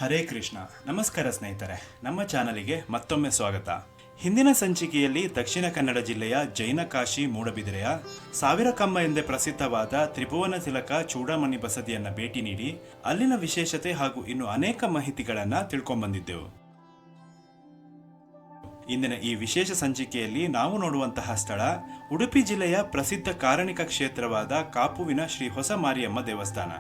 ಹರೇ ಕೃಷ್ಣ. ನಮಸ್ಕಾರ ಸ್ನೇಹಿತರೆ, ನಮ್ಮ ಚಾನಲಿಗೆ ಮತ್ತೊಮ್ಮೆ ಸ್ವಾಗತ. ಹಿಂದಿನ ಸಂಚಿಕೆಯಲ್ಲಿ ದಕ್ಷಿಣ ಕನ್ನಡ ಜಿಲ್ಲೆಯ ಜೈನಕಾಶಿ ಮೂಡಬಿದಿರೆಯ ಸಾವಿರಕಮ್ಮ ಎಂದೇ ಪ್ರಸಿದ್ಧವಾದ ತ್ರಿಭುವನ ತಿಲಕ ಚೂಡಾಮಣಿ ಬಸದಿಯನ್ನು ಭೇಟಿ ನೀಡಿ ಅಲ್ಲಿನ ವಿಶೇಷತೆ ಹಾಗೂ ಇನ್ನು ಅನೇಕ ಮಾಹಿತಿಗಳನ್ನು ತಿಳ್ಕೊಂಡ್ಬಂದಿದ್ದೆವು. ಇಂದಿನ ಈ ವಿಶೇಷ ಸಂಚಿಕೆಯಲ್ಲಿ ನಾವು ನೋಡುವಂತಹ ಸ್ಥಳ ಉಡುಪಿ ಜಿಲ್ಲೆಯ ಪ್ರಸಿದ್ಧ ಕಾರಣಿಕ ಕ್ಷೇತ್ರವಾದ ಕಾಪುವಿನ ಶ್ರೀ ಹೊಸ ಮಾರಿಯಮ್ಮ ದೇವಸ್ಥಾನ.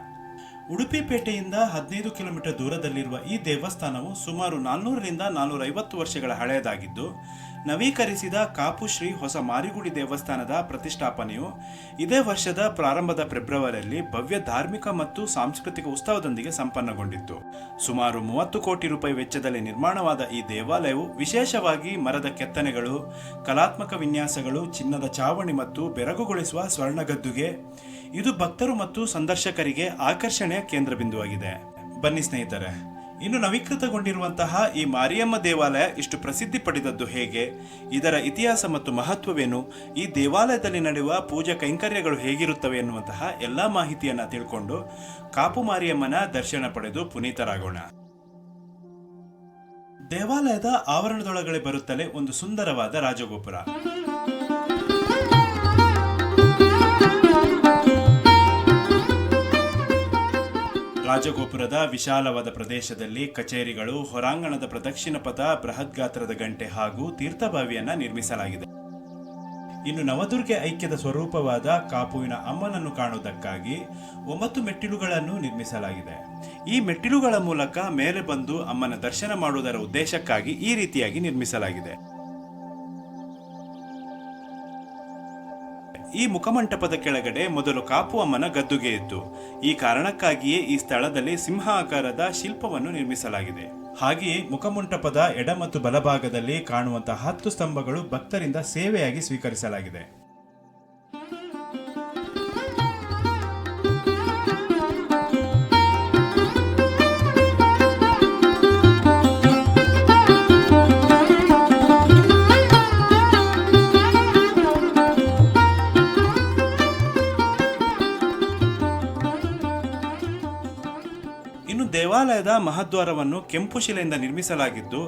ಉಡುಪಿ ಪೇಟೆಯಿಂದ 15 ಕಿಲೋಮೀಟರ್ ದೂರದಲ್ಲಿರುವ ಈ ದೇವಸ್ಥಾನವು ಸುಮಾರು 400ರಿಂದ 450 ವರ್ಷಗಳ ಹಳೆಯದಾಗಿದ್ದು, ನವೀಕರಿಸಿದ ಕಾಪು ಶ್ರೀ ಹೊಸ ಮಾರಿಗುಡಿ ದೇವಸ್ಥಾನದ ಪ್ರತಿಷ್ಠಾಪನೆಯು ಇದೇ ವರ್ಷದ ಪ್ರಾರಂಭದ ಫೆಬ್ರವರಿಯಲ್ಲಿ ಭವ್ಯ ಧಾರ್ಮಿಕ ಮತ್ತು ಸಾಂಸ್ಕೃತಿಕ ಉತ್ಸವದೊಂದಿಗೆ ಸಂಪನ್ನಗೊಂಡಿತ್ತು. ಸುಮಾರು 30 ಕೋಟಿ ರೂಪಾಯಿ ವೆಚ್ಚದಲ್ಲಿ ನಿರ್ಮಾಣವಾದ ಈ ದೇವಾಲಯವು ವಿಶೇಷವಾಗಿ ಮರದ ಕೆತ್ತನೆಗಳು, ಕಲಾತ್ಮಕ ವಿನ್ಯಾಸಗಳು, ಚಿನ್ನದ ಚಾವಣಿ ಮತ್ತು ಬೆರಗುಗೊಳಿಸುವ ಸ್ವರ್ಣಗದ್ದುಗೆ ಇದು ಭಕ್ತರು ಮತ್ತು ಸಂದರ್ಶಕರಿಗೆ ಆಕರ್ಷಣೆಯ ಕೇಂದ್ರ ಬಿಂದುವಾಗಿದೆ. ಬನ್ನಿ ಸ್ನೇಹಿತರೆ, ಇನ್ನು ನವೀಕೃತಗೊಂಡಿರುವಂತಹ ಈ ಮಾರಿಯಮ್ಮ ದೇವಾಲಯ ಇಷ್ಟು ಪ್ರಸಿದ್ಧಿ ಪಡೆದದ್ದು ಹೇಗೆ, ಇದರ ಇತಿಹಾಸ ಮತ್ತು ಮಹತ್ವವೇನು, ಈ ದೇವಾಲಯದಲ್ಲಿ ನಡೆಯುವ ಪೂಜಾ ಕೈಂಕರ್ಯಗಳು ಹೇಗಿರುತ್ತವೆ ಎನ್ನುವಂತಹ ಎಲ್ಲ ಮಾಹಿತಿಯನ್ನು ತಿಳ್ಕೊಂಡು ಕಾಪು ಮಾರಿಯಮ್ಮನ ದರ್ಶನ ಪಡೆದು ಪುನೀತರಾಗೋಣ. ದೇವಾಲಯದ ಆವರಣದೊಳಗಡೆ ಬರುತ್ತಲೇ ಒಂದು ಸುಂದರವಾದ ರಾಜಗೋಪುರ. ರಾಜಗೋಪುರದ ವಿಶಾಲವಾದ ಪ್ರದೇಶದಲ್ಲಿ ಕಚೇರಿಗಳು, ಹೊರಾಂಗಣದ ಪ್ರದಕ್ಷಿಣ ಪಥ, ಬೃಹತ್ ಗಾತ್ರದ ಗಂಟೆ ಹಾಗೂ ತೀರ್ಥಭಾವಿಯನ್ನ ನಿರ್ಮಿಸಲಾಗಿದೆ. ಇನ್ನು ನವದುರ್ಗೆ ಐಕ್ಯದ ಸ್ವರೂಪವಾದ ಕಾಪುವಿನ ಅಮ್ಮನನ್ನು ಕಾಣುವುದಕ್ಕಾಗಿ 9 ಮೆಟ್ಟಿಲುಗಳನ್ನು ನಿರ್ಮಿಸಲಾಗಿದೆ. ಈ ಮೆಟ್ಟಿಲುಗಳ ಮೂಲಕ ಮೇಲೆ ಬಂದು ಅಮ್ಮನ ದರ್ಶನ ಮಾಡುವುದರ ಉದ್ದೇಶಕ್ಕಾಗಿ ಈ ರೀತಿಯಾಗಿ ನಿರ್ಮಿಸಲಾಗಿದೆ. ಈ ಮುಖಮಂಟಪದ ಕೆಳಗಡೆ ಮೊದಲು ಕಾಪು ಅಮ್ಮನ ಗದ್ದುಗೆ ಇತ್ತು. ಈ ಕಾರಣಕ್ಕಾಗಿಯೇ ಈ ಸ್ಥಳದಲ್ಲಿ ಸಿಂಹ ಆಕಾರದ ಶಿಲ್ಪವನ್ನು ನಿರ್ಮಿಸಲಾಗಿದೆ. ಹಾಗೆಯೇ ಮುಖಮಂಟಪದ ಎಡ ಮತ್ತು ಬಲಭಾಗದಲ್ಲಿ ಕಾಣುವಂತಹ 10 ಸ್ತಂಭಗಳು ಭಕ್ತರಿಂದ ಸೇವೆಯಾಗಿ ಸ್ವೀಕರಿಸಲಾಗಿದೆ. ದೇವಾಲಯದ ಮಹಾದ್ವಾರವನ್ನು ಕೆಂಪು ಶಿಲೆಯಿಂದ ನಿರ್ಮಿಸಲಾಗಿದ್ದು,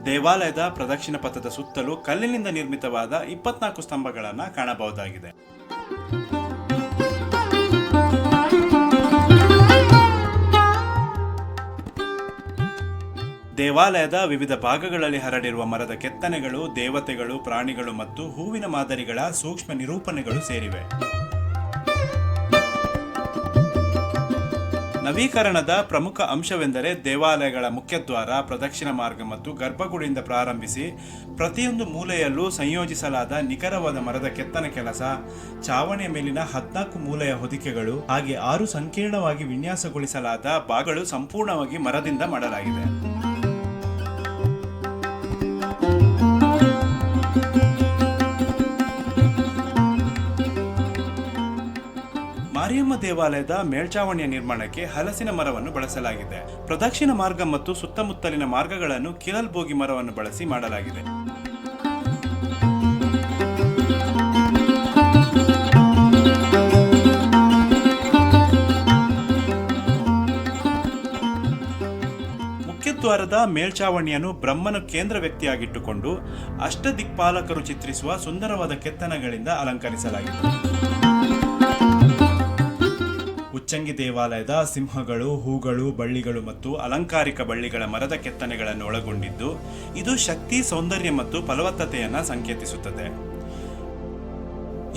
ದೇವಾಲಯದ ಪ್ರದಕ್ಷಿಣ ಪಥದ ಸುತ್ತಲೂ ಕಲ್ಲಿನಿಂದ ನಿರ್ಮಿತವಾದ 24 ಸ್ತಂಭಗಳನ್ನು ಕಾಣಬಹುದಾಗಿದೆ. ದೇವಾಲಯದ ವಿವಿಧ ಭಾಗಗಳಲ್ಲಿ ಹರಡಿರುವ ಮರದ ಕೆತ್ತನೆಗಳು, ದೇವತೆಗಳು, ಪ್ರಾಣಿಗಳು ಮತ್ತು ಹೂವಿನ ಮಾದರಿಗಳ ಸೂಕ್ಷ್ಮ ನಿರೂಪಣೆಗಳು ಸೇರಿವೆ. ನವೀಕರಣದ ಪ್ರಮುಖ ಅಂಶವೆಂದರೆ ದೇವಾಲಯಗಳ ಮುಖ್ಯದ್ವಾರ, ಪ್ರದಕ್ಷಿಣ ಮಾರ್ಗ ಮತ್ತು ಗರ್ಭಗುಡಿಯಿಂದ ಪ್ರಾರಂಭಿಸಿ ಪ್ರತಿಯೊಂದು ಮೂಲೆಯಲ್ಲೂ ಸಂಯೋಜಿಸಲಾದ ನಿಖರವಾದ ಮರದ ಕೆತ್ತನೆ ಕೆಲಸ, ಚಾವಣಿಯ ಮೇಲಿನ 14 ಮೂಲೆಯ ಹೊದಿಕೆಗಳು, ಹಾಗೆ 6 ಸಂಕೀರ್ಣವಾಗಿ ವಿನ್ಯಾಸಗೊಳಿಸಲಾದ ಭಾಗಗಳು ಸಂಪೂರ್ಣವಾಗಿ ಮರದಿಂದ ಮಾಡಲಾಗಿದೆ. ಮಾರಿಯಮ್ಮ ದೇವಾಲಯದ ಮೇಲ್ಚಾವಣಿಯ ನಿರ್ಮಾಣಕ್ಕೆ ಹಲಸಿನ ಮರವನ್ನು ಬಳಸಲಾಗಿದೆ. ಪ್ರದಕ್ಷಿಣ ಮಾರ್ಗ ಮತ್ತು ಸುತ್ತಮುತ್ತಲಿನ ಮಾರ್ಗಗಳನ್ನು ಕಿರಲ್ ಬೋಗಿ ಮರವನ್ನು ಬಳಸಿ ಮಾಡಲಾಗಿದೆ. ಮುಖ್ಯದ್ವಾರದ ಮೇಲ್ಚಾವಣಿಯನ್ನು ಬ್ರಹ್ಮನ ಕೇಂದ್ರ ವ್ಯಕ್ತಿಯಾಗಿಟ್ಟುಕೊಂಡು ಅಷ್ಟದಿಕ್ಪಾಲಕರು ಚಿತ್ರಿಸುವ ಸುಂದರವಾದ ಕೆತ್ತನೆಗಳಿಂದ ಅಲಂಕರಿಸಲಾಗಿದೆ. ಉಚ್ಚಂಗಿ ದೇವಾಲಯದ ಸಿಂಹಗಳು, ಹೂಗಳು, ಬಳ್ಳಿಗಳು ಮತ್ತು ಅಲಂಕಾರಿಕ ಬಳ್ಳಿಗಳ ಮರದ ಕೆತ್ತನೆಗಳನ್ನು ಒಳಗೊಂಡಿದ್ದು, ಇದು ಶಕ್ತಿ, ಸೌಂದರ್ಯ ಮತ್ತು ಫಲವತ್ತತೆಯನ್ನು ಸಂಕೇತಿಸುತ್ತದೆ.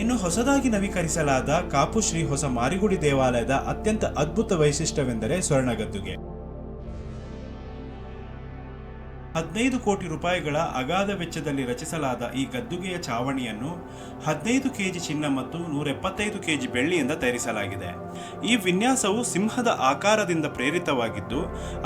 ಇನ್ನು ಹೊಸದಾಗಿ ನವೀಕರಿಸಲಾದ ಕಾಪು ಶ್ರೀ ಹೊಸ ಮಾರಿಗುಡಿ ದೇವಾಲಯದ ಅತ್ಯಂತ ಅದ್ಭುತ ವೈಶಿಷ್ಟ್ಯವೆಂದರೆ ಸ್ವರ್ಣಗದ್ದುಗೆ. 15 ಕೋಟಿ ರೂಪಾಯಿಗಳ ಅಗಾಧ ವೆಚ್ಚದಲ್ಲಿ ರಚಿಸಲಾದ ಈ ಗದ್ದುಗೆಯ ಚಾವಣಿಯನ್ನು 15 ಕೆಜಿ ಚಿನ್ನ ಮತ್ತು 175 ಕೆಜಿ ಬೆಳ್ಳಿಯಿಂದ ತಯಾರಿಸಲಾಗಿದೆ. ಈ ವಿನ್ಯಾಸವು ಸಿಂಹದ ಆಕಾರದಿಂದ ಪ್ರೇರಿತವಾಗಿದ್ದು,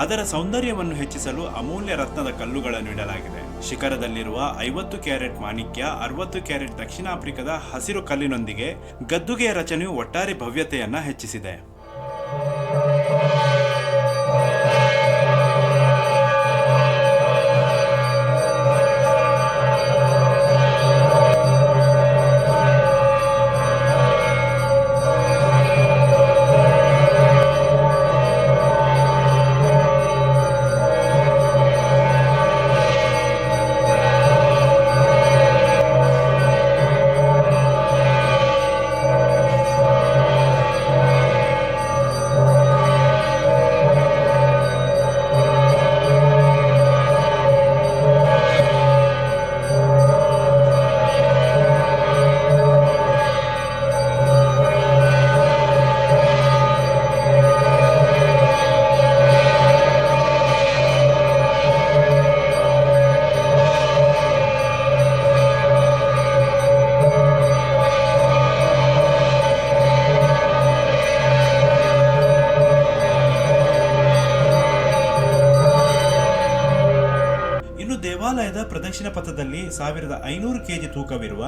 ಅದರ ಸೌಂದರ್ಯವನ್ನು ಹೆಚ್ಚಿಸಲು ಅಮೂಲ್ಯ ರತ್ನದ ಕಲ್ಲುಗಳನ್ನು ಇಡಲಾಗಿದೆ. ಶಿಖರದಲ್ಲಿರುವ 50 ಕ್ಯಾರೆಟ್ ಮಾಣಿಕ್ಯ, 60 ಕ್ಯಾರೆಟ್ ದಕ್ಷಿಣ ಆಫ್ರಿಕಾದ ಹಸಿರು ಕಲ್ಲಿನೊಂದಿಗೆ ಗದ್ದುಗೆಯ ರಚನೆಯು ಒಟ್ಟಾರೆ ಭವ್ಯತೆಯನ್ನು ಹೆಚ್ಚಿಸಿದೆ. ದೇವಾಲಯದ ಪ್ರದಕ್ಷಿಣ ಪಥದಲ್ಲಿ 1500 ಕೆಜಿ ತೂಕವಿರುವ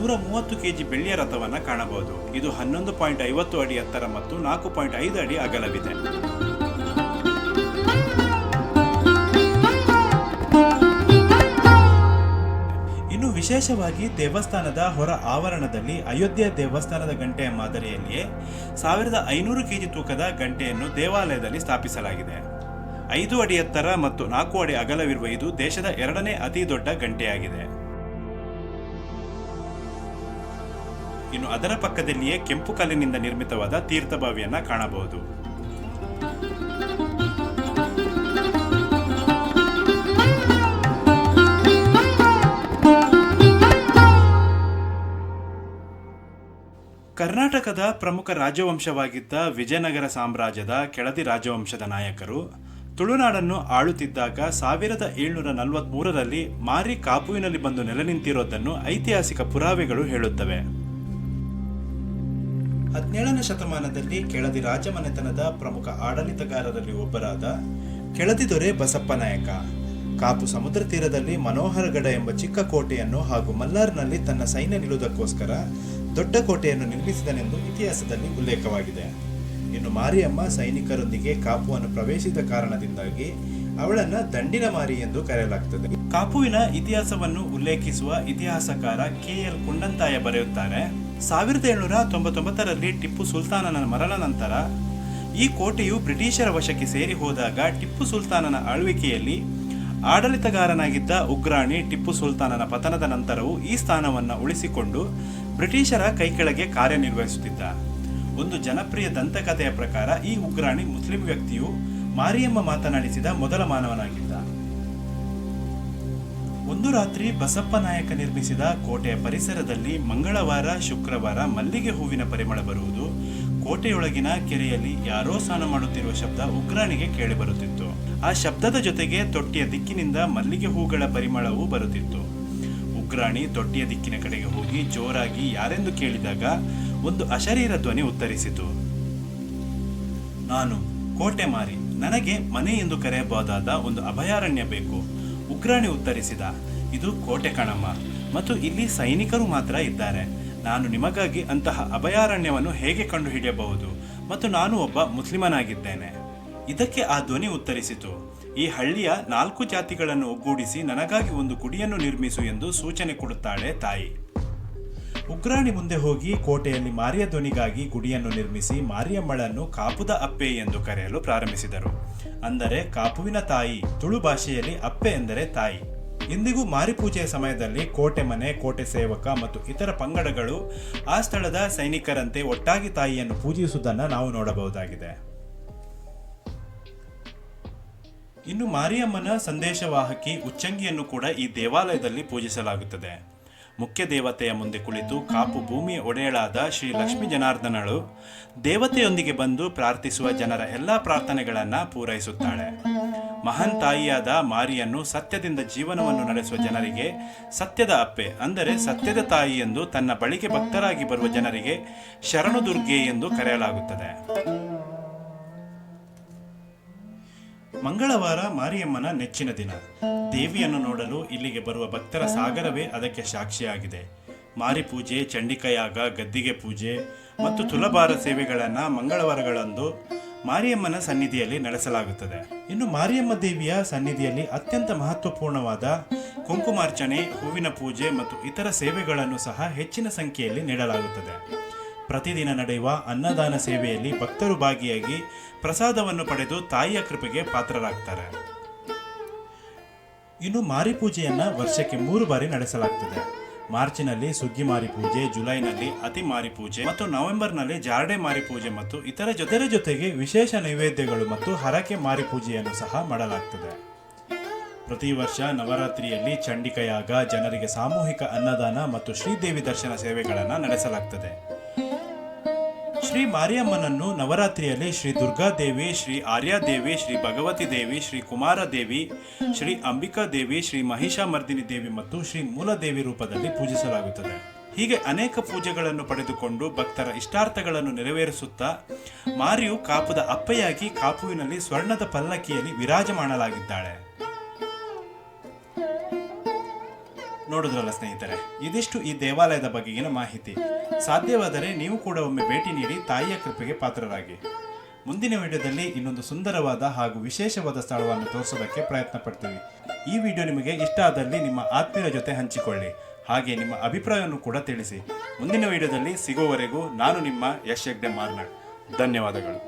130 ಕೆಜಿ ಬೆಳ್ಳಿಯ ರಥವನ್ನು ಕಾಣಬಹುದು. ಇದು 11.50 ಅಡಿ ಎತ್ತರ ಮತ್ತು 4.5 ಅಡಿ ಅಗಲವಿದೆ. ಇನ್ನು ವಿಶೇಷವಾಗಿ ದೇವಸ್ಥಾನದ ಹೊರ ಆವರಣದಲ್ಲಿ ಅಯೋಧ್ಯೆ ದೇವಸ್ಥಾನದ ಗಂಟೆಯ ಮಾದರಿಯಲ್ಲಿಯೇ 1500 ಕೆಜಿ ತೂಕದ ಗಂಟೆಯನ್ನು ದೇವಾಲಯದಲ್ಲಿ ಸ್ಥಾಪಿಸಲಾಗಿದೆ. 5 ಅಡಿ ಎತ್ತರ ಮತ್ತು 4 ಅಡಿ ಅಗಲವಿರುವ ಇದು ದೇಶದ 2ನೇ ಅತಿ ದೊಡ್ಡ ಗಂಟೆಯಾಗಿದೆ. ಇನ್ನು ಅದರ ಪಕ್ಕದಲ್ಲಿಯೇ ಕೆಂಪು ಕಲ್ಲಿನಿಂದ ನಿರ್ಮಿತವಾದ ತೀರ್ಥಬಾವಿಯನ್ನ ಕಾಣಬಹುದು. ಕರ್ನಾಟಕದ ಪ್ರಮುಖ ರಾಜವಂಶವಾಗಿದ್ದ ವಿಜಯನಗರ ಸಾಮ್ರಾಜ್ಯದ ಕೆಳದಿ ರಾಜವಂಶದ ನಾಯಕರು ತುಳುನಾಡನ್ನು ಆಳುತ್ತಿದ್ದಾಗ 1743ರಲ್ಲಿ ಮಾರಿ ಕಾಪುವಿನಲ್ಲಿ ಬಂದು ನೆಲೆ ನಿಂತಿರೋದನ್ನು ಐತಿಹಾಸಿಕ ಪುರಾವೆಗಳು ಹೇಳುತ್ತವೆ. 17ನೇ ಶತಮಾನದಲ್ಲಿ ಕೆಳದಿ ರಾಜಮನೆತನದ ಪ್ರಮುಖ ಆಡಳಿತಗಾರರಲ್ಲಿ ಒಬ್ಬರಾದ ಕೆಳದಿ ದೊರೆ ಬಸಪ್ಪ ನಾಯಕ ಕಾಪು ಸಮುದ್ರ ತೀರದಲ್ಲಿ ಮನೋಹರಗಡ ಎಂಬ ಚಿಕ್ಕ ಕೋಟೆಯನ್ನು ಹಾಗೂ ಮಲ್ಲಾರ್ನಲ್ಲಿ ತನ್ನ ಸೈನ್ಯ ನಿಲ್ಲುವುದಕ್ಕೋಸ್ಕರ ದೊಡ್ಡ ಕೋಟೆಯನ್ನು ನಿರ್ಮಿಸಿದನೆಂದು ಇತಿಹಾಸದಲ್ಲಿ ಉಲ್ಲೇಖವಾಗಿದೆ. ಇನ್ನು ಮಾರಿಯಮ್ಮ ಸೈನಿಕರೊಂದಿಗೆ ಕಾಪುವನ್ನು ಪ್ರವೇಶಿಸಿದ ಕಾರಣದಿಂದಾಗಿ ಅವಳನ್ನ ದಂಡಿನ ಮಾರಿ ಎಂದು ಕರೆಯಲಾಗುತ್ತದೆ. ಕಾಪುವಿನ ಇತಿಹಾಸವನ್ನು ಉಲ್ಲೇಖಿಸುವ ಇತಿಹಾಸಕಾರ KL ಕುಂಡಂತಾಯ ಬರೆಯುತ್ತಾರೆ, 1799ರಲ್ಲಿ ಟಿಪ್ಪು ಸುಲ್ತಾನನ ಮರಣ ನಂತರ ಈ ಕೋಟೆಯು ಬ್ರಿಟಿಷರ ವಶಕ್ಕೆ ಸೇರಿ ಹೋದಾಗ ಟಿಪ್ಪು ಸುಲ್ತಾನನ ಆಳ್ವಿಕೆಯಲ್ಲಿ ಆಡಳಿತಗಾರನಾಗಿದ್ದ ಉಗ್ರಾಣಿ ಟಿಪ್ಪು ಸುಲ್ತಾನನ ಪತನದ ನಂತರವೂ ಈ ಸ್ಥಾನವನ್ನು ಉಳಿಸಿಕೊಂಡು ಬ್ರಿಟಿಷರ ಕೈಕೆಳಗೆ ಕಾರ್ಯನಿರ್ವಹಿಸುತ್ತಿದ್ದ. ಒಂದು ಜನಪ್ರಿಯ ದಂತಕಥೆಯ ಪ್ರಕಾರ ಈ ಉಗ್ರಾಣಿ ಮುಸ್ಲಿಂ ವ್ಯಕ್ತಿಯು ಮಾರಿಯಮ್ಮ ಮಾತನಾಡಿಸಿದ ಮೊದಲ ಮಾನವನಾಗಿದ್ದ. ಒಂದು ರಾತ್ರಿ ಬಸಪ್ಪ ನಾಯಕ ನಿರ್ಮಿಸಿದ ಕೋಟೆಯ ಪರಿಸರದಲ್ಲಿ ಮಂಗಳವಾರ, ಶುಕ್ರವಾರ ಮಲ್ಲಿಗೆ ಹೂವಿನ ಪರಿಮಳ ಬರುವುದು, ಕೋಟೆಯೊಳಗಿನ ಕೆರೆಯಲ್ಲಿ ಯಾರೋ ಸ್ನಾನ ಮಾಡುತ್ತಿರುವ ಶಬ್ದ ಉಗ್ರಾಣಿಗೆ ಕೇಳಿಬರುತ್ತಿತ್ತು. ಆ ಶಬ್ದದ ಜೊತೆಗೆ ತೊಟ್ಟಿಯ ದಿಕ್ಕಿನಿಂದ ಮಲ್ಲಿಗೆ ಹೂಗಳ ಪರಿಮಳವೂ ಬರುತ್ತಿತ್ತು. ಉಗ್ರಾಣಿ ತೊಟ್ಟಿಯ ದಿಕ್ಕಿನ ಕಡೆಗೆ ಹೋಗಿ ಜೋರಾಗಿ ಯಾರೆಂದು ಕೇಳಿದಾಗ ಒಂದು ಅಶರೀರ ಧ್ವನಿ ಉತ್ತರಿಸಿತು, ನಾನು ಕೋಟೆ ಮಾರಿ, ನನಗೆ ಮನೆ ಎಂದು ಕರೆಯಬಹುದಾದ ಒಂದು ಅಭಯಾರಣ್ಯ ಬೇಕು. ಉಗ್ರಾಣಿ ಉತ್ತರಿಸಿದ, ಇದು ಕೋಟೆ ಕಣಮ್ಮ, ಮತ್ತು ಇಲ್ಲಿ ಸೈನಿಕರು ಮಾತ್ರ ಇದ್ದಾರೆ. ನಾನು ನಿಮಗಾಗಿ ಅಂತಹ ಅಭಯಾರಣ್ಯವನ್ನು ಹೇಗೆ ಕಂಡುಹಿಡಿಯಬಹುದು? ಮತ್ತು ನಾನು ಒಬ್ಬ ಮುಸ್ಲಿಮನಾಗಿದ್ದೇನೆ. ಇದಕ್ಕೆ ಆ ಧ್ವನಿ ಉತ್ತರಿಸಿತು, ಈ ಹಳ್ಳಿಯ 4 ಜಾತಿಗಳನ್ನು ಒಗ್ಗೂಡಿಸಿ ನನಗಾಗಿ ಒಂದು ಗುಡಿಯನ್ನು ನಿರ್ಮಿಸು ಎಂದು ಸೂಚನೆ ಕೊಡುತ್ತಾಳೆ ತಾಯಿ. ಉಗ್ರಾಣಿ ಮುಂದೆ ಹೋಗಿ ಕೋಟೆಯಲ್ಲಿ ಮಾರಿಯ ಧ್ವನಿಗಾಗಿ ಗುಡಿಯನ್ನು ನಿರ್ಮಿಸಿ ಮಾರಿಯಮ್ಮಳನ್ನು ಕಾಪುದ ಅಪ್ಪೆ ಎಂದು ಕರೆಯಲು ಪ್ರಾರಂಭಿಸಿದರು. ಅಂದರೆ ಕಾಪುವಿನ ತಾಯಿ, ತುಳು ಭಾಷೆಯಲ್ಲಿ ಅಪ್ಪೆ ಎಂದರೆ ತಾಯಿ. ಇಂದಿಗೂ ಮಾರಿ ಪೂಜೆಯ ಸಮಯದಲ್ಲಿ ಕೋಟೆ ಮನೆ, ಕೋಟೆ ಸೇವಕ ಮತ್ತು ಇತರ ಪಂಗಡಗಳು ಆ ಸ್ಥಳದ ಸೈನಿಕರಂತೆ ಒಟ್ಟಾಗಿ ತಾಯಿಯನ್ನು ಪೂಜಿಸುವುದನ್ನು ನಾವು ನೋಡಬಹುದಾಗಿದೆ. ಇನ್ನು ಮಾರಿಯಮ್ಮನ ಸಂದೇಶವಾಹಕಿ ಉಚ್ಚಂಗಿಯನ್ನು ಕೂಡ ಈ ದೇವಾಲಯದಲ್ಲಿ ಪೂಜಿಸಲಾಗುತ್ತದೆ. ಮುಖ್ಯ ದೇವತೆಯ ಮುಂದೆ ಕುಳಿತು ಕಾಪು ಭೂಮಿಯ ಒಡೆಯಳಾದ ಶ್ರೀ ಲಕ್ಷ್ಮೀ ಜನಾರ್ದನಳು ದೇವತೆಯೊಂದಿಗೆ ಬಂದು ಪ್ರಾರ್ಥಿಸುವ ಜನರ ಎಲ್ಲಾ ಪ್ರಾರ್ಥನೆಗಳನ್ನ ಪೂರೈಸುತ್ತಾಳೆ. ಮಹಾನ್ ತಾಯಿಯಾದ ಮಾರಿಯನ್ನು ಸತ್ಯದಿಂದ ಜೀವನವನ್ನು ನಡೆಸುವ ಜನರಿಗೆ ಸತ್ಯದ ಅಪ್ಪೆ ಅಂದರೆ ಸತ್ಯದ ತಾಯಿ ಎಂದು, ತನ್ನ ಬಳಿಗೆ ಭಕ್ತರಾಗಿ ಬರುವ ಜನರಿಗೆ ಶರಣು ದುರ್ಗೆ ಎಂದು ಕರೆಯಲಾಗುತ್ತದೆ. ಮಂಗಳವಾರ ಮಾರಿಯಮ್ಮನ ನೆಚ್ಚಿನ ದಿನ. ದೇವಿಯನ್ನು ನೋಡಲು ಇಲ್ಲಿಗೆ ಬರುವ ಭಕ್ತರ ಸಾಗರವೇ ಅದಕ್ಕೆ ಸಾಕ್ಷಿಯಾಗಿದೆ. ಮಾರಿ ಪೂಜೆ, ಚಂಡಿಕಯಾಗ, ಗದ್ದಿಗೆ ಪೂಜೆ ಮತ್ತು ತುಲಭಾರ ಸೇವೆಗಳನ್ನು ಮಂಗಳವಾರಗಳಂದು ಮಾರಿಯಮ್ಮನ ಸನ್ನಿಧಿಯಲ್ಲಿ ನಡೆಸಲಾಗುತ್ತದೆ. ಇನ್ನು ಮಾರಿಯಮ್ಮ ದೇವಿಯ ಸನ್ನಿಧಿಯಲ್ಲಿ ಅತ್ಯಂತ ಮಹತ್ವಪೂರ್ಣವಾದ ಕುಂಕುಮಾರ್ಚನೆ, ಹೂವಿನ ಪೂಜೆ ಮತ್ತು ಇತರ ಸೇವೆಗಳನ್ನು ಸಹ ಹೆಚ್ಚಿನ ಸಂಖ್ಯೆಯಲ್ಲಿ ನೀಡಲಾಗುತ್ತದೆ. ಪ್ರತಿದಿನ ನಡೆಯುವ ಅನ್ನದಾನ ಸೇವೆಯಲ್ಲಿ ಭಕ್ತರು ಭಾಗಿಯಾಗಿ ಪ್ರಸಾದವನ್ನು ಪಡೆದು ತಾಯಿಯ ಕೃಪೆಗೆ ಪಾತ್ರರಾಗ್ತಾರೆ. ಇನ್ನು ಮಾರಿ ಪೂಜೆಯನ್ನ ವರ್ಷಕ್ಕೆ 3 ಬಾರಿ ನಡೆಸಲಾಗುತ್ತದೆ. ಮಾರ್ಚಿನಲ್ಲಿ ಸುಗ್ಗಿ ಮಾರಿ ಪೂಜೆ, ಜುಲೈನಲ್ಲಿ ಅತಿ ಮಾರಿ ಪೂಜೆ ಮತ್ತು ನವೆಂಬರ್ನಲ್ಲಿ ಜಾರ್ಡೆ ಮಾರಿ ಪೂಜೆ ಮತ್ತು ಇತರ ಜೊತೆಗೆ ವಿಶೇಷ ನೈವೇದ್ಯಗಳು ಮತ್ತು ಹರಕೆ ಮಾರಿ ಪೂಜೆಯನ್ನು ಸಹ ಮಾಡಲಾಗುತ್ತದೆ. ಪ್ರತಿ ವರ್ಷ ನವರಾತ್ರಿಯಲ್ಲಿ ಚಂಡಿಕಯಾಗ, ಜನರಿಗೆ ಸಾಮೂಹಿಕ ಅನ್ನದಾನ ಮತ್ತು ಶ್ರೀದೇವಿ ದರ್ಶನ ಸೇವೆಗಳನ್ನು ನಡೆಸಲಾಗುತ್ತದೆ. ಶ್ರೀ ಮಾರಿಯಮ್ಮನನ್ನು ನವರಾತ್ರಿಯಲ್ಲಿ ಶ್ರೀ ದುರ್ಗಾದೇವಿ, ಶ್ರೀ ಆರ್ಯಾದೇವಿ, ಶ್ರೀ ಭಗವತಿ ದೇವಿ, ಶ್ರೀ ಕುಮಾರ ದೇವಿ, ಶ್ರೀ ಅಂಬಿಕಾ ದೇವಿ, ಶ್ರೀ ಮಹಿಷಾಮರ್ದಿನಿ ದೇವಿ ಮತ್ತು ಶ್ರೀ ಮೂಲದೇವಿ ರೂಪದಲ್ಲಿ ಪೂಜಿಸಲಾಗುತ್ತದೆ. ಹೀಗೆ ಅನೇಕ ಪೂಜೆಗಳನ್ನು ಪಡೆದುಕೊಂಡು ಭಕ್ತರ ಇಷ್ಟಾರ್ಥಗಳನ್ನು ನೆರವೇರಿಸುತ್ತಾ ಮಾರಿಯು ಕಾಪುದ ಅಪ್ಪೆಯಾಗಿ ಕಾಪುವಿನಲ್ಲಿ ಸ್ವರ್ಣದ ಪಲ್ಲಕ್ಕಿಯಲ್ಲಿ ವಿರಾಜಮಾನಲಾಗಿದ್ದಾಳೆ. ನೋಡಿದ್ರಲ್ಲ ಸ್ನೇಹಿತರೆ, ಇದಿಷ್ಟು ಈ ದೇವಾಲಯದ ಬಗೆಗಿನ ಮಾಹಿತಿ. ಸಾಧ್ಯವಾದರೆ ನೀವು ಕೂಡ ಒಮ್ಮೆ ಭೇಟಿ ನೀಡಿ ತಾಯಿಯ ಕೃಪೆಗೆ ಪಾತ್ರರಾಗಿ. ಮುಂದಿನ ವಿಡಿಯೋದಲ್ಲಿ ಇನ್ನೊಂದು ಸುಂದರವಾದ ಹಾಗೂ ವಿಶೇಷವಾದ ಸ್ಥಳವನ್ನು ತೋರಿಸೋದಕ್ಕೆ ಪ್ರಯತ್ನ ಪಡ್ತೀವಿ. ಈ ವಿಡಿಯೋ ನಿಮಗೆ ಇಷ್ಟ ಆದಲ್ಲಿ ನಿಮ್ಮ ಆತ್ಮೀಯರ ಜೊತೆ ಹಂಚಿಕೊಳ್ಳಿ, ಹಾಗೆ ನಿಮ್ಮ ಅಭಿಪ್ರಾಯವನ್ನು ಕೂಡ ತಿಳಿಸಿ. ಮುಂದಿನ ವಿಡಿಯೋದಲ್ಲಿ ಸಿಗುವವರೆಗೂ ನಾನು ನಿಮ್ಮ ಯಶ್ ಹೆಗ್ಡೆ ಮಾರ್ನಾಡ್. ಧನ್ಯವಾದಗಳು.